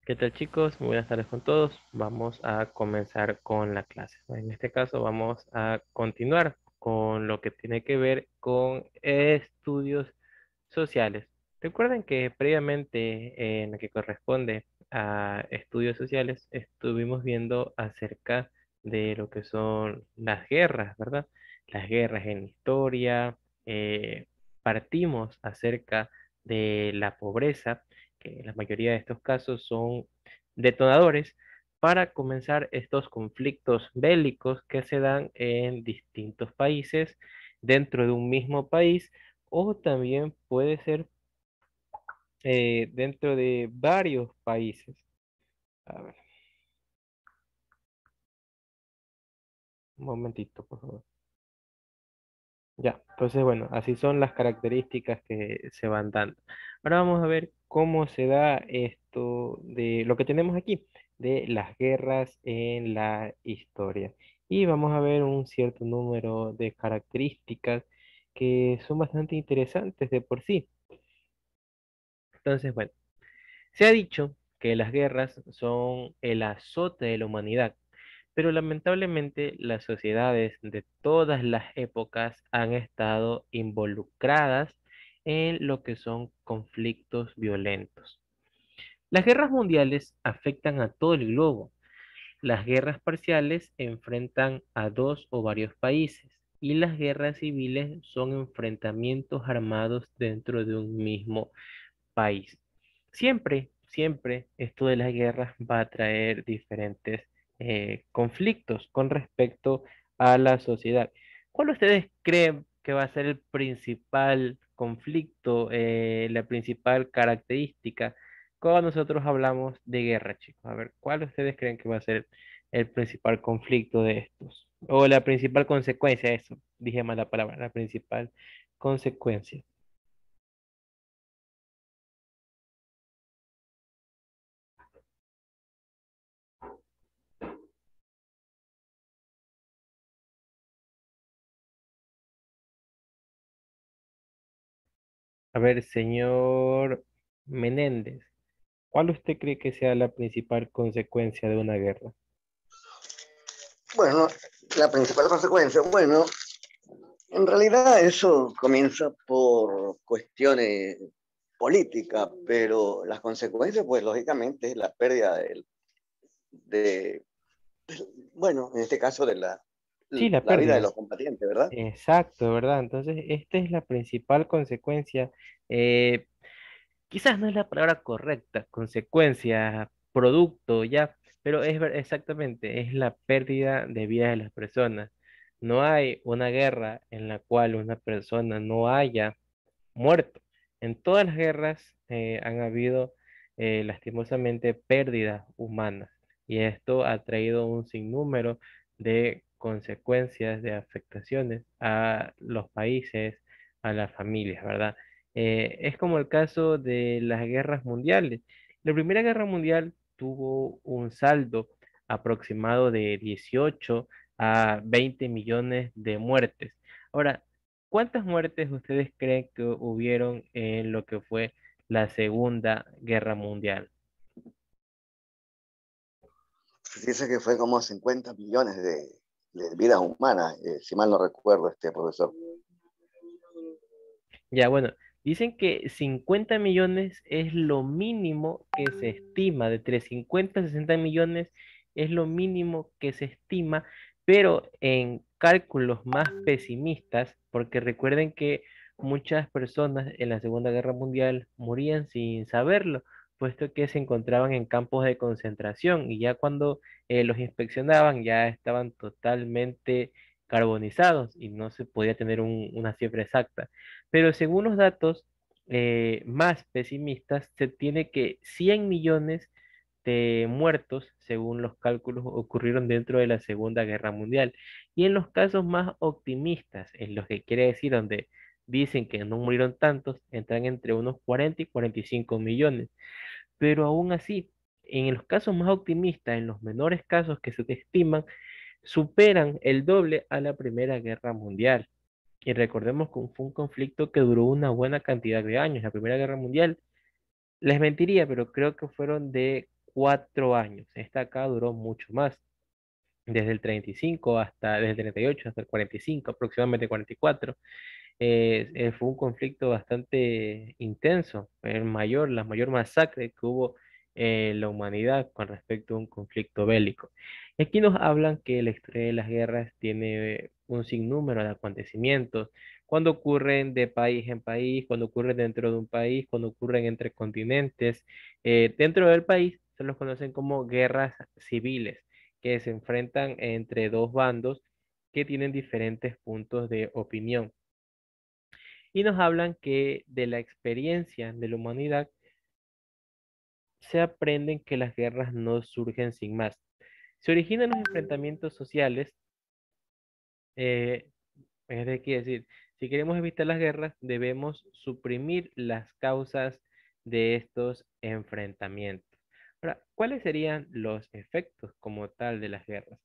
¿Qué tal chicos? Muy buenas tardes con todos. Vamos a comenzar con la clase. En este caso vamos a continuar con lo que tiene que ver con estudios sociales. Recuerden que previamente en lo que corresponde a estudios sociales estuvimos viendo acerca de lo que son las guerras, ¿verdad? Las guerras en historia. Partimos acerca de la pobreza, que la mayoría de estos casos son detonadores para comenzar estos conflictos bélicos que se dan en distintos países dentro de un mismo país, o también puede ser dentro de varios países. A ver, un momentito, por favor. Ya, entonces bueno, así son las características que se van dando. Ahora vamos a ver cómo se da esto de lo que tenemos aquí, de las guerras en la historia. Y vamos a ver un cierto número de características que son bastante interesantes de por sí. Entonces, bueno, se ha dicho que las guerras son el azote de la humanidad, pero lamentablemente las sociedades de todas las épocas han estado involucradas en lo que son conflictos violentos. Las guerras mundiales afectan a todo el globo. Las guerras parciales enfrentan a dos o varios países y las guerras civiles son enfrentamientos armados dentro de un mismo país. Siempre esto de las guerras va a traer diferentes conflictos con respecto a la sociedad. ¿Cuál ustedes creen que va a ser el principal conflicto, la principal característica cuando nosotros hablamos de guerra, chicos? A ver, ¿cuál ustedes creen que va a ser el principal conflicto de estos? O la principal consecuencia, eso, dije mal la palabra, la principal consecuencia. A ver, señor Menéndez, ¿cuál usted cree que sea la principal consecuencia de una guerra? Bueno, la principal consecuencia, bueno, en realidad eso comienza por cuestiones políticas, pero las consecuencias, pues lógicamente, es la pérdida de, bueno, en este caso de Sí, la la vida de pérdida. los combatientes, ¿verdad? Exacto, ¿verdad? Entonces, esta es la principal consecuencia. Eh, Quizás no es la palabra correcta, consecuencia, producto, ya, pero exactamente, es la pérdida de vidas de las personas. No hay una guerra en la cual una persona no haya muerto. En todas las guerras han habido lastimosamente pérdidas humanas y esto ha traído un sinnúmero de consecuencias, de afectaciones a los países, a las familias, ¿verdad? Es como el caso de las guerras mundiales. La Primera Guerra Mundial tuvo un saldo aproximado de 18 a 20 millones de muertes. Ahora, ¿cuántas muertes ustedes creen que hubieron en lo que fue la Segunda Guerra Mundial? Se dice que fue como 50 millones de vidas humanas, si mal no recuerdo, este profesor. Ya, bueno, dicen que 50 millones es lo mínimo que se estima, de entre 50 a 60 millones es lo mínimo que se estima, pero en cálculos más pesimistas, porque recuerden que muchas personas en la Segunda Guerra Mundial morían sin saberlo, puesto que se encontraban en campos de concentración y ya cuando los inspeccionaban ya estaban totalmente carbonizados y no se podía tener una cifra exacta. Pero según los datos más pesimistas, se tiene que 100 millones de muertos, según los cálculos, ocurrieron dentro de la Segunda Guerra Mundial. Y en los casos más optimistas, en los que quiere decir donde dicen que no murieron tantos, entran entre unos 40 y 45 millones. Pero aún así, en los casos más optimistas, en los menores casos que se estiman, superan el doble a la Primera Guerra Mundial. Y recordemos que fue un conflicto que duró una buena cantidad de años. La Primera Guerra Mundial, les mentiría, pero creo que fueron de 4 años. Esta acá duró mucho más, desde el 35 hasta, desde el 38 hasta el 45, aproximadamente 44. Fue un conflicto bastante intenso, la mayor masacre que hubo en la humanidad con respecto a un conflicto bélico. Y aquí nos hablan que la historia de las guerras tiene un sinnúmero de acontecimientos, cuando ocurren de país en país, cuando ocurren dentro de un país, cuando ocurren entre continentes. Dentro del país se los conocen como guerras civiles, que se enfrentan entre dos bandos que tienen diferentes puntos de opinión y nos hablan que de la experiencia de la humanidad se aprenden que las guerras no surgen sin más. Se originan los enfrentamientos sociales, eh, quiere decir, si queremos evitar las guerras, debemos suprimir las causas de estos enfrentamientos. Ahora, ¿cuáles serían los efectos como tal de las guerras?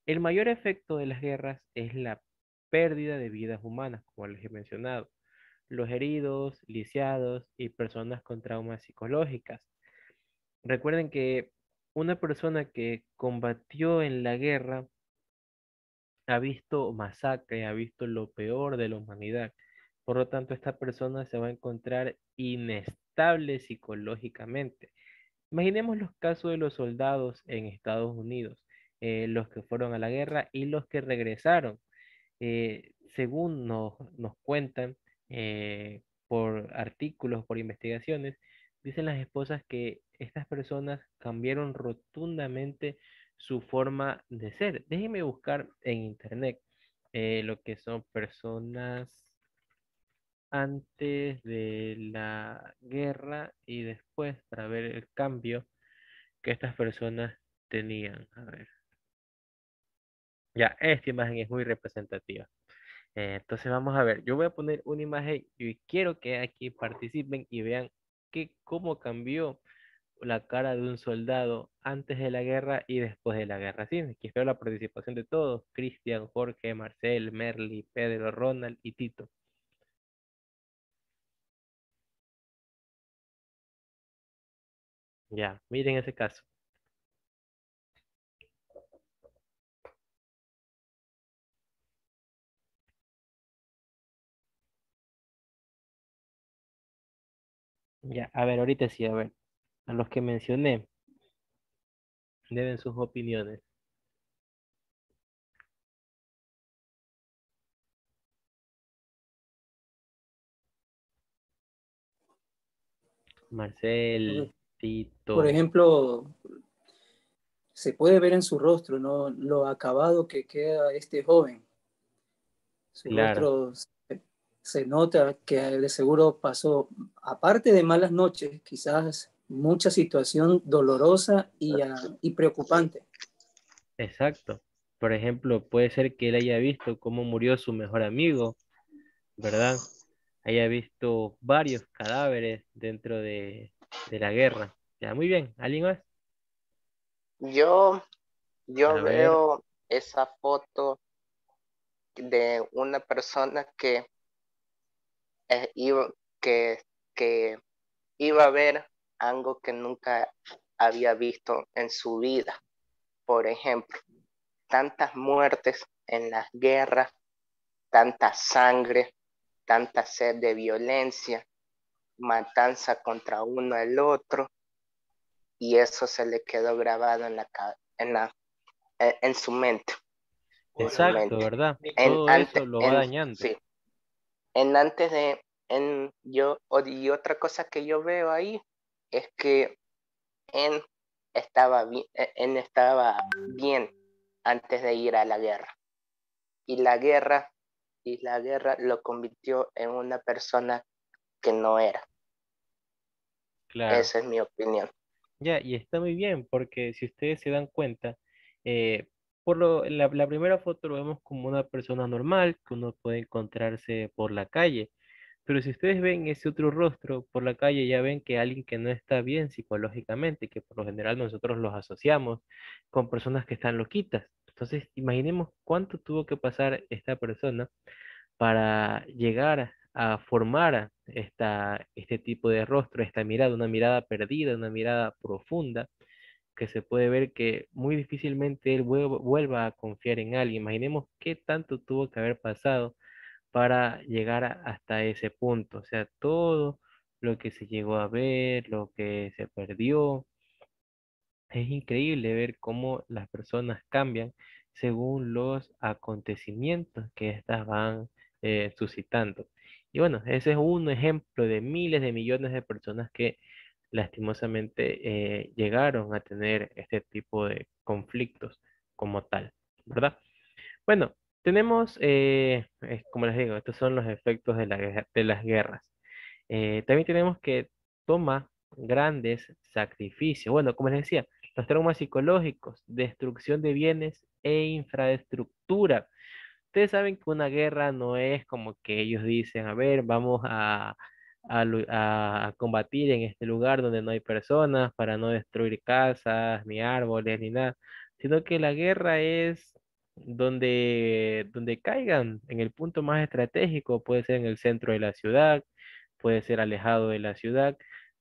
El mayor efecto de las guerras es la pérdida de vidas humanas, como les he mencionado, los heridos, lisiados y personas con traumas psicológicas. Recuerden que una persona que combatió en la guerra ha visto masacre, ha visto lo peor de la humanidad. Por lo tanto, esta persona se va a encontrar inestable psicológicamente. Imaginemos los casos de los soldados en Estados Unidos, los que fueron a la guerra y los que regresaron. Según nos cuentan por artículos, por investigaciones, dicen las esposas que estas personas cambiaron rotundamente su forma de ser. Déjenme buscar en internet lo que son personas antes de la guerra y después para ver el cambio que estas personas tenían. A ver, ya, esta imagen es muy representativa. Entonces vamos a ver, yo voy a poner una imagen y quiero que aquí participen y vean cómo cambió la cara de un soldado antes de la guerra y después de la guerra. Sí, aquí espero la participación de todos, Cristian, Jorge, Marcel, Merly, Pedro, Ronald y Tito. Ya, miren ese caso. Ya, a ver, ahorita sí, a ver, a los que mencioné, deben sus opiniones. Marcel, Por Tito, ejemplo, se puede ver en su rostro, ¿no? Lo acabado que queda este joven. Su claro. rostro se nota que de seguro pasó, aparte de malas noches, quizás mucha situación dolorosa y preocupante. Exacto. Por ejemplo, puede ser que él haya visto cómo murió su mejor amigo, ¿verdad? Haya visto varios cadáveres dentro de la guerra. Ya, muy bien. ¿Alguien más? Yo, A yo ver, veo esa foto de una persona eh, iba, que, que iba a ver algo que nunca había visto en su vida. Por ejemplo, tantas muertes en las guerras, tanta sangre, tanta sed de violencia, matanza contra uno al otro, y eso se le quedó grabado en su mente. En su exacto, mente. ¿verdad? Todo eso lo va dañando. Sí, en antes de, y otra cosa que yo veo ahí es que él él estaba bien antes de ir a la guerra. Y la guerra, y la guerra lo convirtió en una persona que no era. Claro. Esa es mi opinión. Ya, y está muy bien, porque si ustedes se dan cuenta, en la primera foto lo vemos como una persona normal que uno puede encontrarse por la calle. Pero si ustedes ven ese otro rostro por la calle, ya ven que alguien que no está bien psicológicamente, que por lo general nosotros los asociamos con personas que están loquitas. Entonces, imaginemos cuánto tuvo que pasar esta persona para llegar a formar este tipo de rostro, esta mirada, una mirada perdida, una mirada profunda, que se puede ver que muy difícilmente él vuelva a confiar en alguien. Imaginemos qué tanto tuvo que haber pasado para llegar hasta ese punto. O sea, todo lo que se llegó a ver, lo que se perdió. Es increíble ver cómo las personas cambian según los acontecimientos que éstas van suscitando. Y bueno, ese es un ejemplo de miles de millones de personas que lastimosamente llegaron a tener este tipo de conflictos como tal, ¿verdad? Bueno, tenemos, como les digo, estos son los efectos de de las guerras. También tenemos que toma grandes sacrificios. Bueno, como les decía, los traumas psicológicos, destrucción de bienes e infraestructura. Ustedes saben que una guerra no es como que ellos dicen, a ver, vamos a combatir en este lugar donde no hay personas para no destruir casas, ni árboles, ni nada, sino que la guerra es donde caigan en el punto más estratégico, puede ser en el centro de la ciudad, puede ser alejado de la ciudad,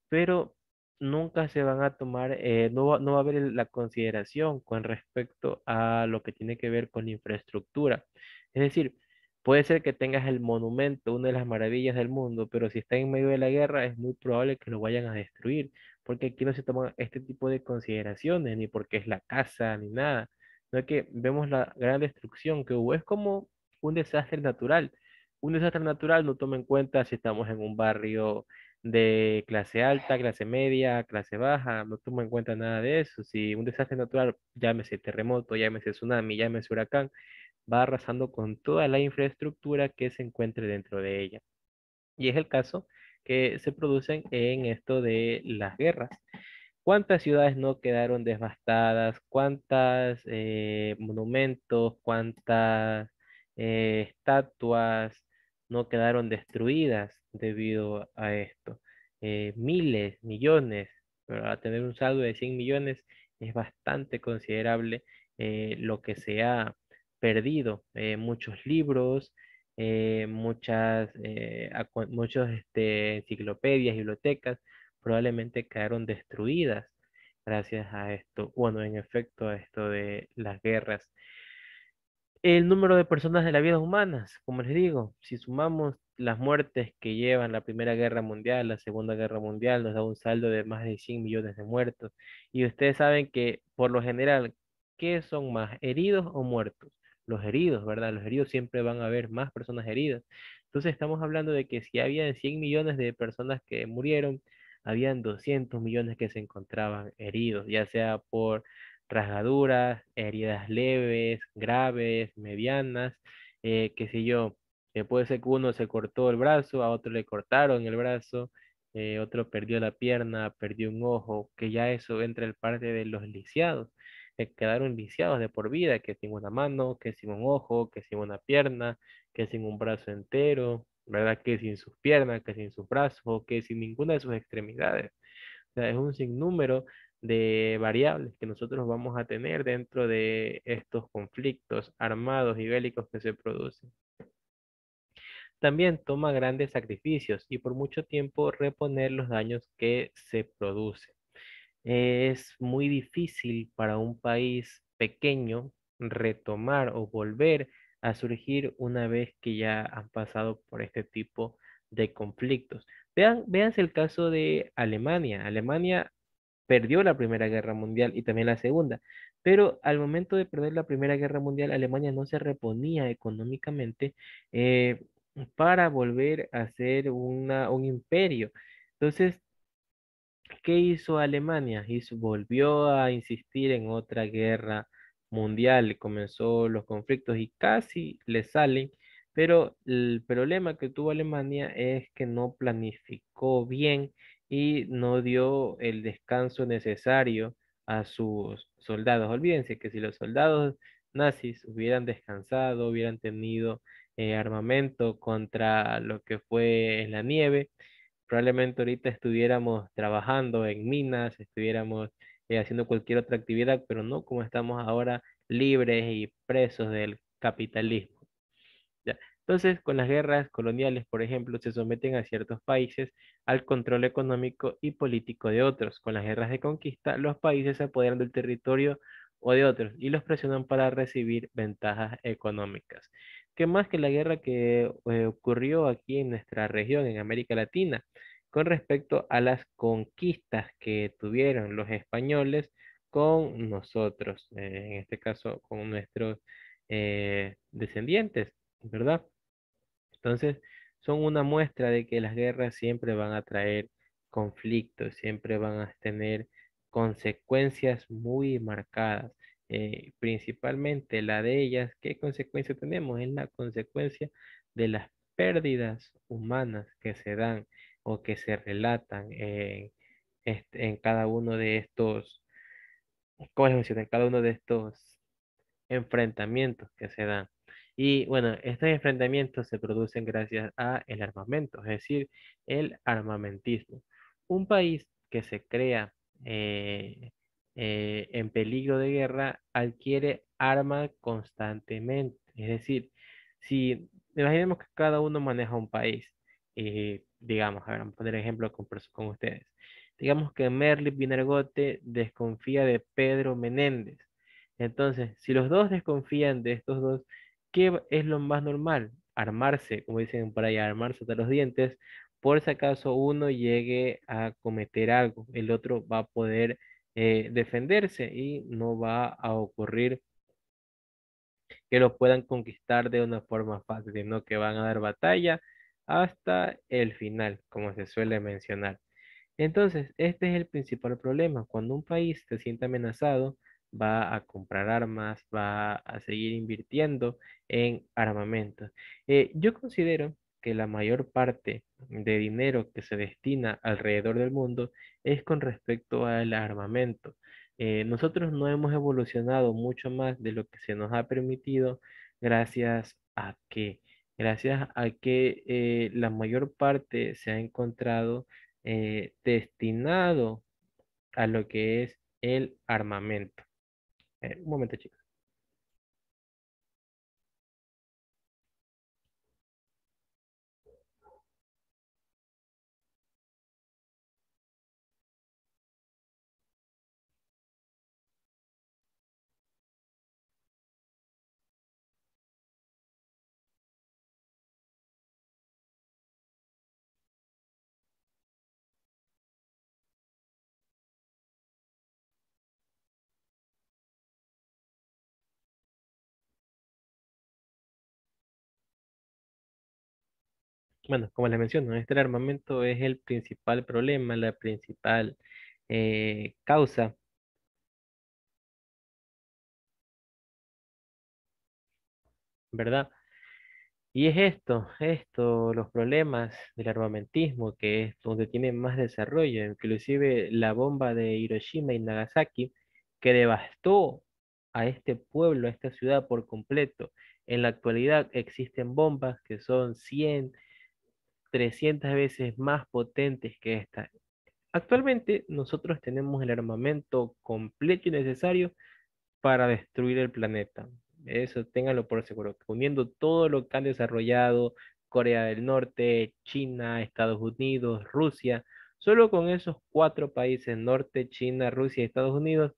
pero nunca se van a tomar, no va a haber la consideración con respecto a lo que tiene que ver con la infraestructura. Es decir, puede ser que tengas el monumento, una de las maravillas del mundo, pero si está en medio de la guerra es muy probable que lo vayan a destruir, porque aquí no se toman este tipo de consideraciones, ni porque es la casa, ni nada. No es que vemos la gran destrucción que hubo. Es como un desastre natural. Un desastre natural no toma en cuenta si estamos en un barrio de clase alta, clase media, clase baja, no toma en cuenta nada de eso. Si un desastre natural, llámese terremoto, llámese tsunami, llámese huracán, va arrasando con toda la infraestructura que se encuentre dentro de ella. Y es el caso que se producen en esto de las guerras. ¿Cuántas ciudades no quedaron devastadas? ¿Cuántos monumentos? ¿Cuántas estatuas no quedaron destruidas debido a esto? Miles, millones. Para tener un saldo de 100 millones es bastante considerable lo que se ha perdido. Muchos libros, muchos enciclopedias, bibliotecas probablemente quedaron destruidas gracias a esto. Bueno, en efecto, a esto de las guerras. El número de personas de las vidas humanas, como les digo, si sumamos las muertes que llevan la Primera Guerra Mundial, la Segunda Guerra Mundial, nos da un saldo de más de 100 millones de muertos. Y ustedes saben que, por lo general, ¿qué son más, heridos o muertos? Los heridos, ¿verdad? Los heridos siempre van a haber más personas heridas. Entonces estamos hablando de que si había 100 millones de personas que murieron, habían 200 millones que se encontraban heridos, ya sea por rasgaduras, heridas leves, graves, medianas, qué sé yo, puede ser que uno se cortó el brazo, a otro le cortaron el brazo, otro perdió la pierna, perdió un ojo, que ya eso entra en parte de los lisiados, quedaron lisiados de por vida, que sin una mano, que sin un ojo, que sin una pierna, que sin un brazo entero, ¿verdad? Que sin sus piernas, que sin sus brazos, o que sin ninguna de sus extremidades. O sea, es un sinnúmero de variables que nosotros vamos a tener dentro de estos conflictos armados y bélicos que se producen. También toma grandes sacrificios y por mucho tiempo reponer los daños que se producen. Es muy difícil para un país pequeño retomar o volver a surgir una vez que ya han pasado por este tipo de conflictos. Véanse el caso de Alemania. Alemania perdió la Primera Guerra Mundial y también la Segunda, pero al momento de perder la Primera Guerra Mundial, Alemania no se reponía económicamente eh, para volver a ser un imperio. Entonces, ¿qué hizo Alemania? Volvió a insistir en otra guerra mundial, comenzó los conflictos y casi le salen, pero el problema que tuvo Alemania es que no planificó bien y no dio el descanso necesario a sus soldados. Olvídense que si los soldados nazis hubieran descansado, hubieran tenido armamento contra lo que fue en la nieve, probablemente ahorita estuviéramos trabajando en minas, estuviéramos haciendo cualquier otra actividad, pero no como estamos ahora libres y presos del capitalismo. ¿Ya? Entonces, con las guerras coloniales, por ejemplo, se someten a ciertos países al control económico y político de otros. Con las guerras de conquista, los países se apoderan del territorio o de otros y los presionan para recibir ventajas económicas. ¿Qué más que la guerra que ocurrió aquí en nuestra región, en América Latina, con respecto a las conquistas que tuvieron los españoles con nosotros, en este caso con nuestros descendientes, ¿verdad? Entonces, son una muestra de que las guerras siempre van a traer conflictos, siempre van a tener consecuencias muy marcadas. Principalmente la de ellas, ¿qué consecuencia tenemos? Es la consecuencia de las pérdidas humanas que se dan o que se relatan en cada uno de estos, ¿cómo les mencioné? En cada uno de estos enfrentamientos que se dan. Y bueno, estos enfrentamientos se producen gracias a el armamento, es decir, el armamentismo. Un país que se crea eh, en peligro de guerra adquiere armas constantemente. Es decir, si imaginemos que cada uno maneja un país, y digamos, a ver, vamos a poner ejemplo con ustedes. Digamos que Merlin Vinergote desconfía de Pedro Menéndez. Entonces, si los dos desconfían de estos dos, ¿qué es lo más normal? Armarse, como dicen por ahí, armarse hasta los dientes, por si acaso uno llegue a cometer algo, el otro va a poder defenderse y no va a ocurrir que lo puedan conquistar de una forma fácil, sino que van a dar batalla hasta el final, como se suele mencionar. Entonces, este es el principal problema. Cuando un país se siente amenazado, va a comprar armas, va a seguir invirtiendo en armamento. Yo considero que la mayor parte de dinero que se destina alrededor del mundo es con respecto al armamento. Nosotros no hemos evolucionado mucho más de lo que se nos ha permitido gracias a que, la mayor parte se ha encontrado destinado a lo que es el armamento. Un momento, chicos. Bueno, como les menciono, este armamento es el principal problema, la principal causa, ¿verdad? Y es esto, los problemas del armamentismo, que es donde tiene más desarrollo, inclusive la bomba de Hiroshima y Nagasaki, que devastó a este pueblo, a esta ciudad por completo. En la actualidad existen bombas que son 100, 300 veces más potentes que esta. Actualmente nosotros tenemos el armamento completo y necesario para destruir el planeta. Eso ténganlo por seguro. Uniendo todo lo que han desarrollado Corea del Norte, China, Estados Unidos, Rusia, solo con esos cuatro países, Norte, China, Rusia y Estados Unidos,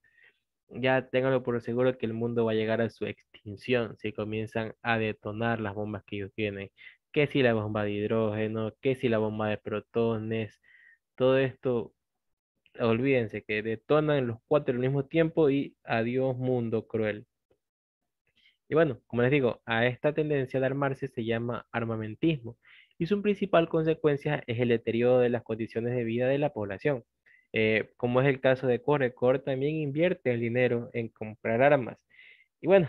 ya ténganlo por seguro que el mundo va a llegar a su extinción si comienzan a detonar las bombas que ellos tienen. Que si la bomba de hidrógeno, que si la bomba de protones, todo esto, olvídense que detonan los cuatro al mismo tiempo y adiós mundo cruel. Y bueno, como les digo, a esta tendencia de armarse se llama armamentismo y su principal consecuencia es el deterioro de las condiciones de vida de la población. Como es el caso de Core, Core también invierte el dinero en comprar armas. Y bueno,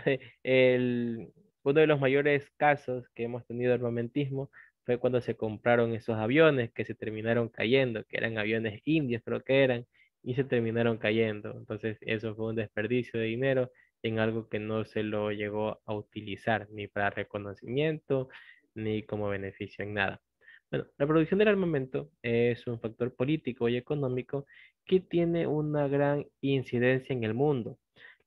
uno de los mayores casos que hemos tenido de armamentismo fue cuando se compraron esos aviones que se terminaron cayendo, que eran aviones indios, creo que eran, y se terminaron cayendo. Entonces, eso fue un desperdicio de dinero en algo que no se lo llegó a utilizar ni para reconocimiento ni como beneficio en nada. Bueno, la producción del armamento es un factor político y económico que tiene una gran incidencia en el mundo.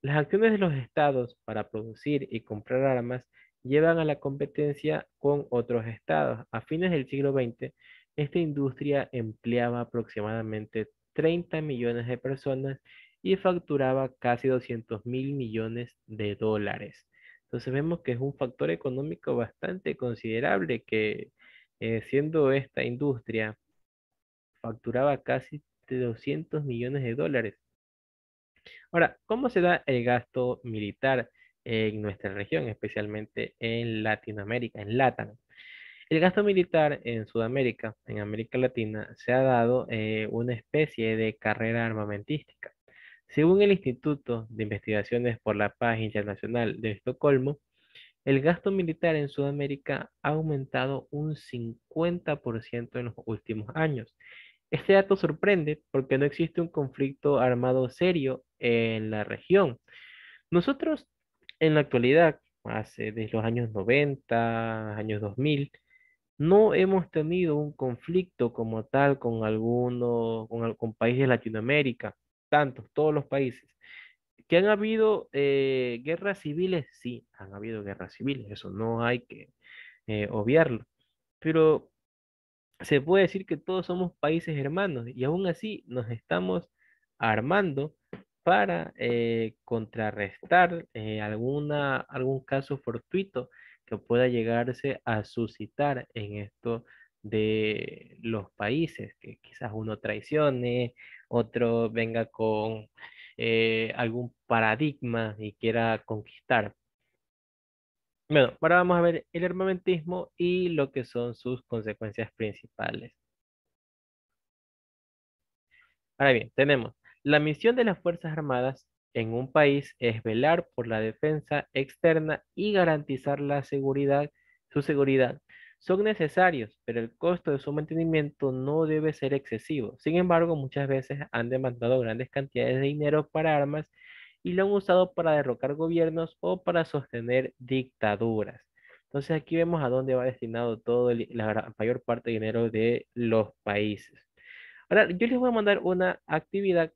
Las acciones de los estados para producir y comprar armas llevan a la competencia con otros estados. A fines del siglo XX, esta industria empleaba aproximadamente 30 millones de personas y facturaba casi 200 mil millones de dólares. Entonces vemos que es un factor económico bastante considerable que siendo esta industria facturaba casi de 200 millones de dólares. Ahora, ¿cómo se da el gasto militar en nuestra región, especialmente en Latinoamérica, en LATAM? El gasto militar en Sudamérica, en América Latina, se ha dado una especie de carrera armamentística. Según el Instituto de Investigaciones por la Paz Internacional de Estocolmo, el gasto militar en Sudamérica ha aumentado un 50% en los últimos años. Este dato sorprende porque no existe un conflicto armado serio en la región. Nosotros, en la actualidad, hace desde los años 90, años 2000, no hemos tenido un conflicto como tal con alguno, con países de Latinoamérica, tantos, todos los países. ¿Que han habido guerras civiles? Sí, han habido guerras civiles, eso no hay que obviarlo. Pero se puede decir que todos somos países hermanos y aún así nos estamos armando para contrarrestar algún caso fortuito que pueda llegarse a suscitar en esto de los países, que quizás uno traicione, otro venga con algún paradigma y quiera conquistar. Bueno, ahora vamos a ver el armamentismo y lo que son sus consecuencias principales. Ahora bien, tenemos la misión de las Fuerzas Armadas en un país es velar por la defensa externa y garantizar su seguridad. Son necesarios, pero el costo de su mantenimiento no debe ser excesivo. Sin embargo, muchas veces han demandado grandes cantidades de dinero para armas y lo han usado para derrocar gobiernos o para sostener dictaduras. Entonces aquí vemos a dónde va destinado la mayor parte del dinero de los países. Ahora, yo les voy a mandar una actividad,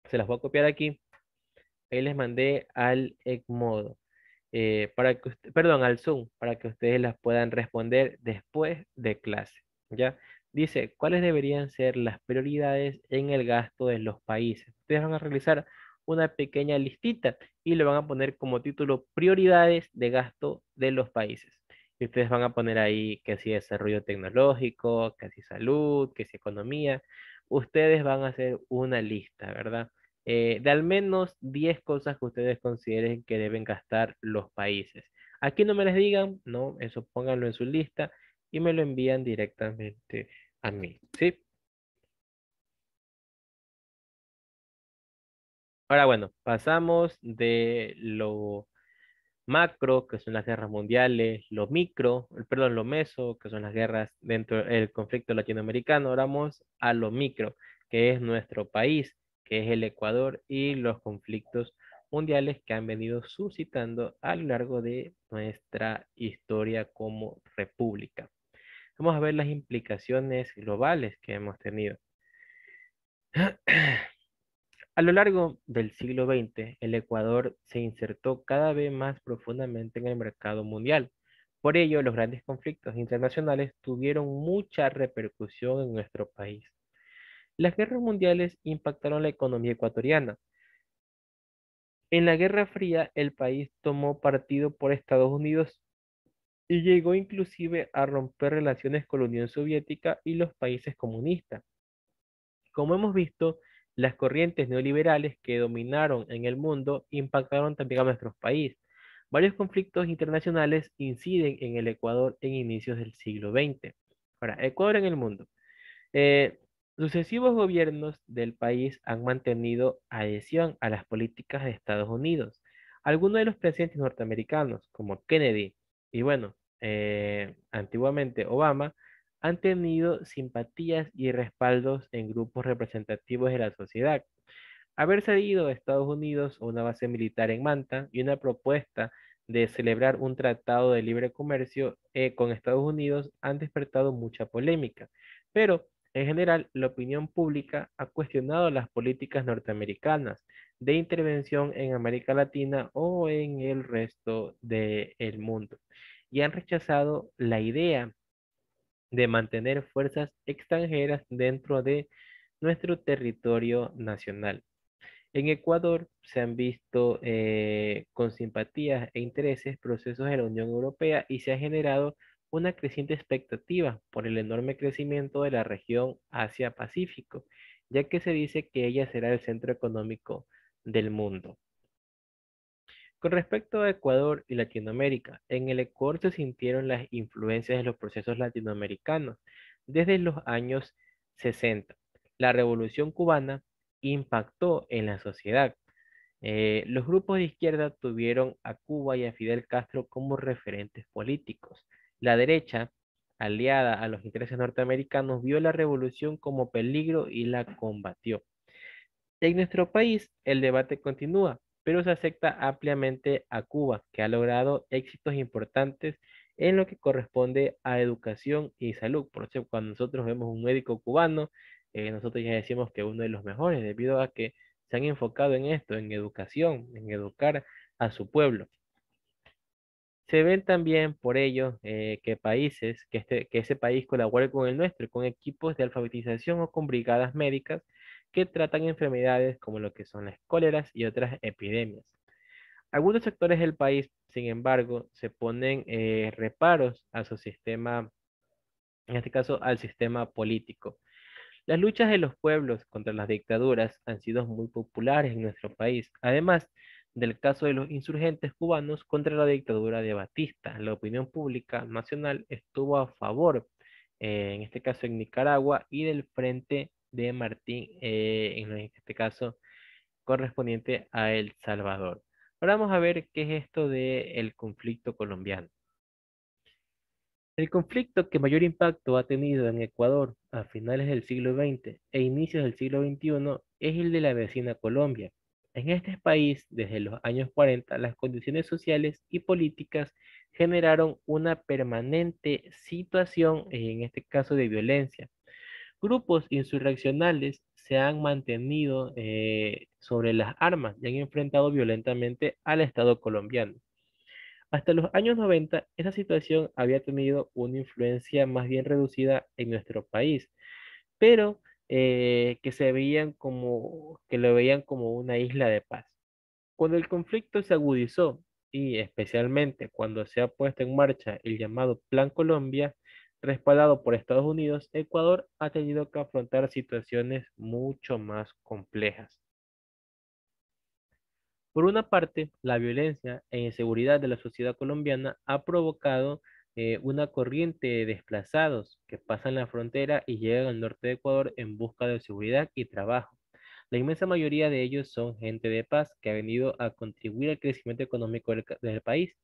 se las voy a copiar aquí. Ahí les mandé al Edmodo, perdón, al Zoom, para que ustedes las puedan responder después de clase. ¿Ya? Dice, ¿cuáles deberían ser las prioridades en el gasto de los países? Ustedes van a realizar una pequeña listita y le van a poner como título prioridades de gasto de los países. Y ustedes van a poner ahí que si desarrollo tecnológico, que si salud, que si economía. Ustedes van a hacer una lista, ¿verdad? De al menos 10 cosas que ustedes consideren que deben gastar los países. Aquí no me les digan, no, eso pónganlo en su lista y me lo envían directamente a mí, ¿sí? Ahora bueno, pasamos de lo macro, que son las guerras mundiales, lo micro, perdón, lo meso, que son las guerras dentro del conflicto latinoamericano. Ahora vamos a lo micro, que es nuestro país, que es el Ecuador y los conflictos mundiales que han venido suscitando a lo largo de nuestra historia como república. Vamos a ver las implicaciones globales que hemos tenido. A lo largo del siglo XX, el Ecuador se insertó cada vez más profundamente en el mercado mundial. Por ello, los grandes conflictos internacionales tuvieron mucha repercusión en nuestro país. Las guerras mundiales impactaron la economía ecuatoriana. En la Guerra Fría, el país tomó partido por Estados Unidos y llegó inclusive a romper relaciones con la Unión Soviética y los países comunistas. Como hemos visto, las corrientes neoliberales que dominaron en el mundo impactaron también a nuestro país. Varios conflictos internacionales inciden en el Ecuador en inicios del siglo XX. Ahora, Ecuador en el mundo. Eh, Sucesivos gobiernos del país han mantenido adhesión a las políticas de Estados Unidos. Algunos de los presidentes norteamericanos, como Kennedy y bueno, antiguamente Obama, han tenido simpatías y respaldos en grupos representativos de la sociedad. Haber cedido a Estados Unidos una base militar en Manta y una propuesta de celebrar un tratado de libre comercio con Estados Unidos han despertado mucha polémica. Pero En general, la opinión pública ha cuestionado las políticas norteamericanas de intervención en América Latina o en el resto del mundo y han rechazado la idea de mantener fuerzas extranjeras dentro de nuestro territorio nacional. En Ecuador se han visto con simpatías e intereses procesos de la Unión Europea y se ha generado una creciente expectativa por el enorme crecimiento de la región Asia-Pacífico, ya que se dice que ella será el centro económico del mundo. Con respecto a Ecuador y Latinoamérica, en el Ecuador se sintieron las influencias de los procesos latinoamericanos desde los años 60. La Revolución cubana impactó en la sociedad. Los grupos de izquierda tuvieron a Cuba y a Fidel Castro como referentes políticos. La derecha, aliada a los intereses norteamericanos, vio la revolución como peligro y la combatió. En nuestro país, el debate continúa, pero se acepta ampliamente a Cuba, que ha logrado éxitos importantes en lo que corresponde a educación y salud. Por eso, cuando nosotros vemos un médico cubano, nosotros ya decimos que uno de los mejores, debido a que se han enfocado en esto, en educación, en educar a su pueblo. Se ven también por ello que países, que ese país colabore con el nuestro, con equipos de alfabetización o con brigadas médicas que tratan enfermedades como lo que son las cóleras y otras epidemias. Algunos sectores del país, sin embargo, se ponen reparos a su sistema, en este caso al sistema político. Las luchas de los pueblos contra las dictaduras han sido muy populares en nuestro país, además del caso de los insurgentes cubanos contra la dictadura de Batista. La opinión pública nacional estuvo a favor, en este caso en Nicaragua, y del Frente de Martín, en este caso correspondiente a El Salvador. Ahora vamos a ver qué es esto del conflicto colombiano. El conflicto que mayor impacto ha tenido en Ecuador a finales del siglo XX e inicios del siglo XXI es el de la vecina Colombia. En este país, desde los años 40, las condiciones sociales y políticas generaron una permanente situación, en este caso de violencia. Grupos insurreccionales se han mantenido sobre las armas y han enfrentado violentamente al Estado colombiano. Hasta los años 90, esa situación había tenido una influencia más bien reducida en nuestro país, pero que se veían que lo veían como una isla de paz. Cuando el conflicto se agudizó y especialmente cuando se ha puesto en marcha el llamado Plan Colombia, respaldado por Estados Unidos, Ecuador ha tenido que afrontar situaciones mucho más complejas. Por una parte, la violencia e inseguridad de la sociedad colombiana ha provocado una corriente de desplazados que pasan la frontera y llegan al norte de Ecuador en busca de seguridad y trabajo. La inmensa mayoría de ellos son gente de paz que ha venido a contribuir al crecimiento económico del país,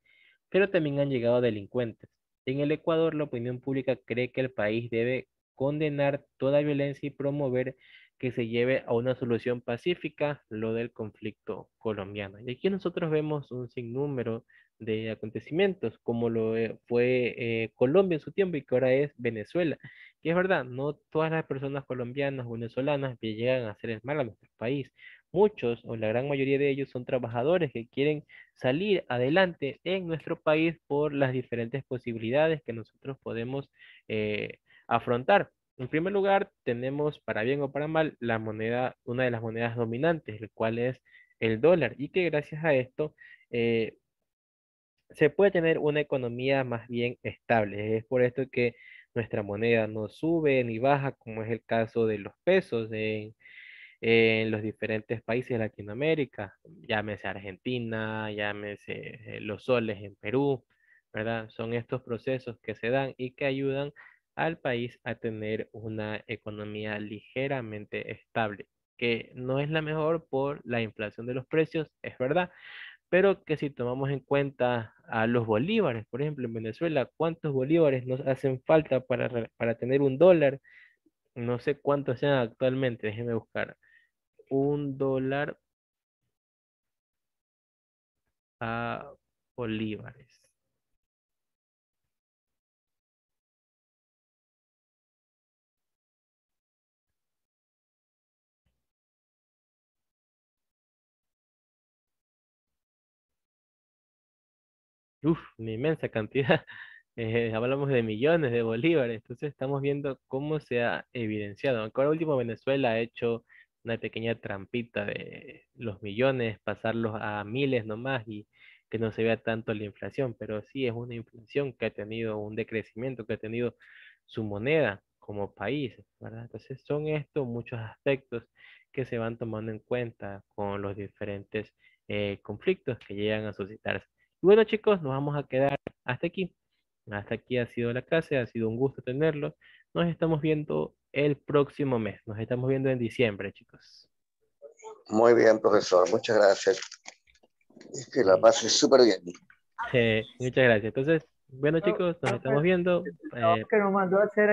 pero también han llegado delincuentes. En el Ecuador, la opinión pública cree que el país debe condenar toda violencia y promover que se lleve a una solución pacífica lo del conflicto colombiano. Y aquí nosotros vemos un sinnúmero de acontecimientos, como fue Colombia en su tiempo y que ahora es Venezuela. Y es verdad, no todas las personas colombianas o venezolanas llegan a hacer el mal a nuestro país. Muchos o la gran mayoría de ellos son trabajadores que quieren salir adelante en nuestro país por las diferentes posibilidades que nosotros podemos afrontar. En primer lugar, tenemos, para bien o para mal, la moneda, una de las monedas dominantes, el cual es el dólar, y que gracias a esto eh, se puede tener una economía más bien estable. Es por esto que nuestra moneda no sube ni baja, como es el caso de los pesos en los diferentes países de Latinoamérica, llámese Argentina, llámese los soles en Perú, ¿verdad? Son estos procesos que se dan y que ayudan al país a tener una economía ligeramente estable, que no es la mejor por la inflación de los precios, es verdad, pero que si tomamos en cuenta a los bolívares, por ejemplo, en Venezuela, ¿cuántos bolívares nos hacen falta para tener un dólar? No sé cuántos sean actualmente, déjeme buscar. Un dólar a bolívares. una inmensa cantidad. Hablamos de millones de bolívares, entonces estamos viendo cómo se ha evidenciado. Aunque ahora último Venezuela ha hecho una pequeña trampita de los millones, pasarlos a miles nomás y que no se vea tanto la inflación, pero sí es una inflación que ha tenido un decrecimiento, que ha tenido su moneda como país, ¿verdad? Entonces son estos muchos aspectos que se van tomando en cuenta con los diferentes conflictos que llegan a suscitarse. Y bueno, chicos, nos vamos a quedar hasta aquí. Hasta aquí ha sido la clase, ha sido un gusto tenerlo. Nos estamos viendo el próximo mes. Nos estamos viendo en diciembre, chicos. Muy bien, profesor. Muchas gracias. Es que la Sí. pase súper bien. Muchas gracias. Entonces, bueno, chicos, nos estamos viendo. Que nos mandó a hacer